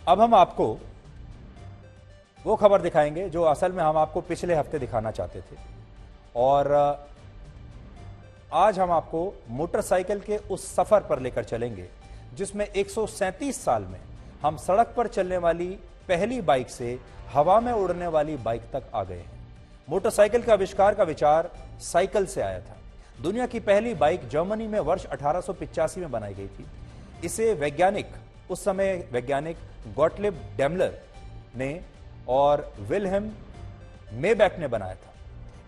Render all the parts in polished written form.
अब हम आपको वो खबर दिखाएंगे जो असल में हम आपको पिछले हफ्ते दिखाना चाहते थे। और आज हम आपको मोटरसाइकिल के उस सफर पर लेकर चलेंगे जिसमें 137 साल में हम सड़क पर चलने वाली पहली बाइक से हवा में उड़ने वाली बाइक तक आ गए हैं। मोटरसाइकिल का आविष्कार का विचार साइकिल से आया था। दुनिया की पहली बाइक जर्मनी में वर्ष 1885 में बनाई गई थी। इसे उस समय वैज्ञानिक गॉटलिब डेमलर ने और विल्हेम मेबैक ने बनाया था।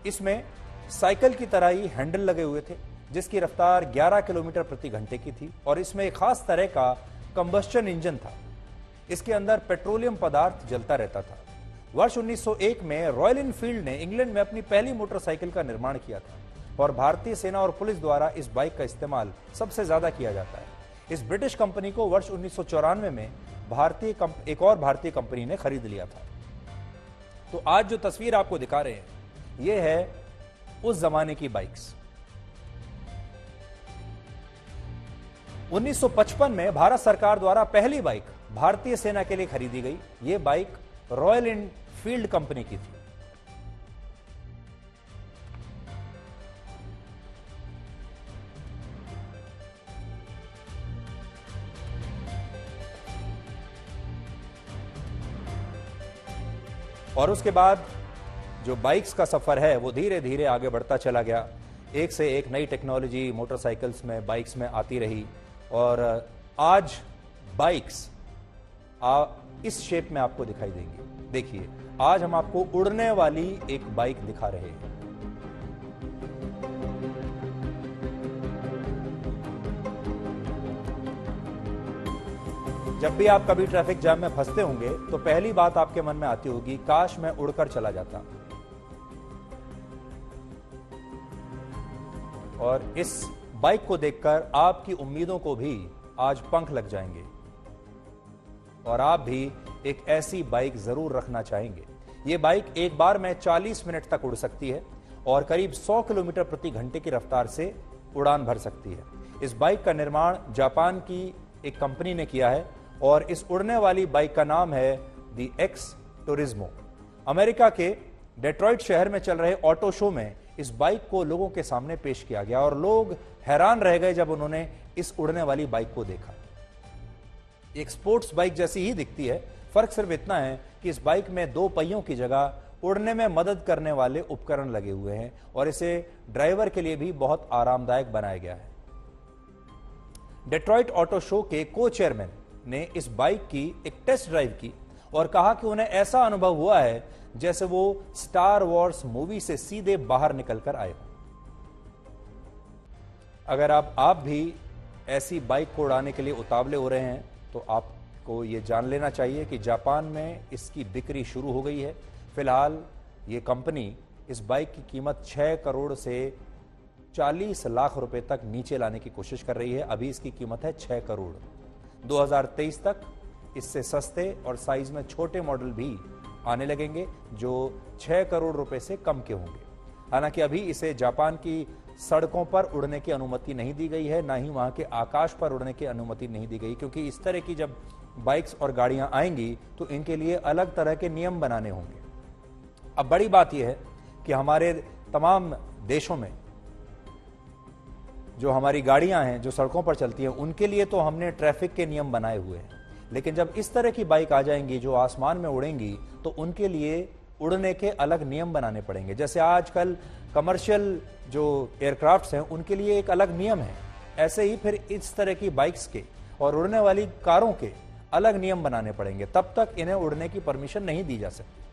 इसमें साइकिल की तरह ही हैंडल लगे हुए थे जिसकी रफ्तार 11 किलोमीटर प्रति घंटे की थी और इसमें एक खास तरह का कंबस्शन इंजन था। इसके अंदर पेट्रोलियम पदार्थ जलता रहता था। वर्ष 1901 में रॉयल एनफील्ड ने इंग्लैंड में अपनी पहली मोटरसाइकिल का निर्माण किया था और भारतीय सेना और पुलिस द्वारा इस बाइक का इस्तेमाल सबसे ज्यादा किया जाता है। इस ब्रिटिश कंपनी को वर्ष 1994 में एक और भारतीय कंपनी ने खरीद लिया था। तो आज जो तस्वीर आपको दिखा रहे हैं यह है उस जमाने की बाइक्स। 1955 में भारत सरकार द्वारा पहली बाइक भारतीय सेना के लिए खरीदी गई। यह बाइक रॉयल एनफील्ड कंपनी की थी। और उसके बाद जो बाइक्स का सफर है वो धीरे धीरे आगे बढ़ता चला गया। एक से एक नई टेक्नोलॉजी मोटरसाइकिल्स में बाइक्स में आती रही और आज बाइक्स इस शेप में आपको दिखाई देंगी। देखिए, आज हम आपको उड़ने वाली एक बाइक दिखा रहे हैं। जब भी आप कभी ट्रैफिक जाम में फंसते होंगे तो पहली बात आपके मन में आती होगी, काश मैं उड़कर चला जाता। और इस बाइक को देखकर आपकी उम्मीदों को भी आज पंख लग जाएंगे और आप भी एक ऐसी बाइक जरूर रखना चाहेंगे। यह बाइक एक बार में 40 मिनट तक उड़ सकती है और करीब 100 किलोमीटर प्रति घंटे की रफ्तार से उड़ान भर सकती है। इस बाइक का निर्माण जापान की एक कंपनी ने किया है और इस उड़ने वाली बाइक का नाम है दी एक्स टूरिज्मो। अमेरिका के डेट्रॉइट शहर में चल रहे ऑटो शो में इस बाइक को लोगों के सामने पेश किया गया और लोग हैरान रह गए जब उन्होंने इस उड़ने वाली बाइक को देखा। एक स्पोर्ट्स बाइक जैसी ही दिखती है, फर्क सिर्फ इतना है कि इस बाइक में 2 पहियों की जगह उड़ने में मदद करने वाले उपकरण लगे हुए हैं और इसे ड्राइवर के लिए भी बहुत आरामदायक बनाया गया है। डेट्रॉइट ऑटो शो के को चेयरमैन ने इस बाइक की एक टेस्ट ड्राइव की और कहा कि उन्हें ऐसा अनुभव हुआ है जैसे वो स्टार वॉर्स मूवी से सीधे बाहर निकलकर आए हो। अगर आप भी ऐसी बाइक को उड़ाने के लिए उतावले हो रहे हैं तो आपको ये जान लेना चाहिए कि जापान में इसकी बिक्री शुरू हो गई है। फिलहाल ये कंपनी इस बाइक की कीमत 6 करोड़ से 40 लाख रुपए तक नीचे लाने की कोशिश कर रही है। अभी इसकी कीमत है 6 करोड़। 2023 तक इससे सस्ते और साइज में छोटे मॉडल भी आने लगेंगे जो 6 करोड़ रुपए से कम के होंगे। हालांकि अभी इसे जापान की सड़कों पर उड़ने की अनुमति नहीं दी गई है, ना ही वहां के आकाश पर उड़ने की अनुमति नहीं दी गई, क्योंकि इस तरह की जब बाइक्स और गाड़ियां आएंगी तो इनके लिए अलग तरह के नियम बनाने होंगे। अब बड़ी बात यह है कि हमारे तमाम देशों में जो हमारी गाड़ियां हैं जो सड़कों पर चलती हैं उनके लिए तो हमने ट्रैफिक के नियम बनाए हुए हैं, लेकिन जब इस तरह की बाइक आ जाएंगी जो आसमान में उड़ेंगी तो उनके लिए उड़ने के अलग नियम बनाने पड़ेंगे। जैसे आजकल कमर्शियल जो एयरक्राफ्ट्स हैं उनके लिए एक अलग नियम है, ऐसे ही फिर इस तरह की बाइक्स के और उड़ने वाली कारों के अलग नियम बनाने पड़ेंगे, तब तक इन्हें उड़ने की परमिशन नहीं दी जा सकती।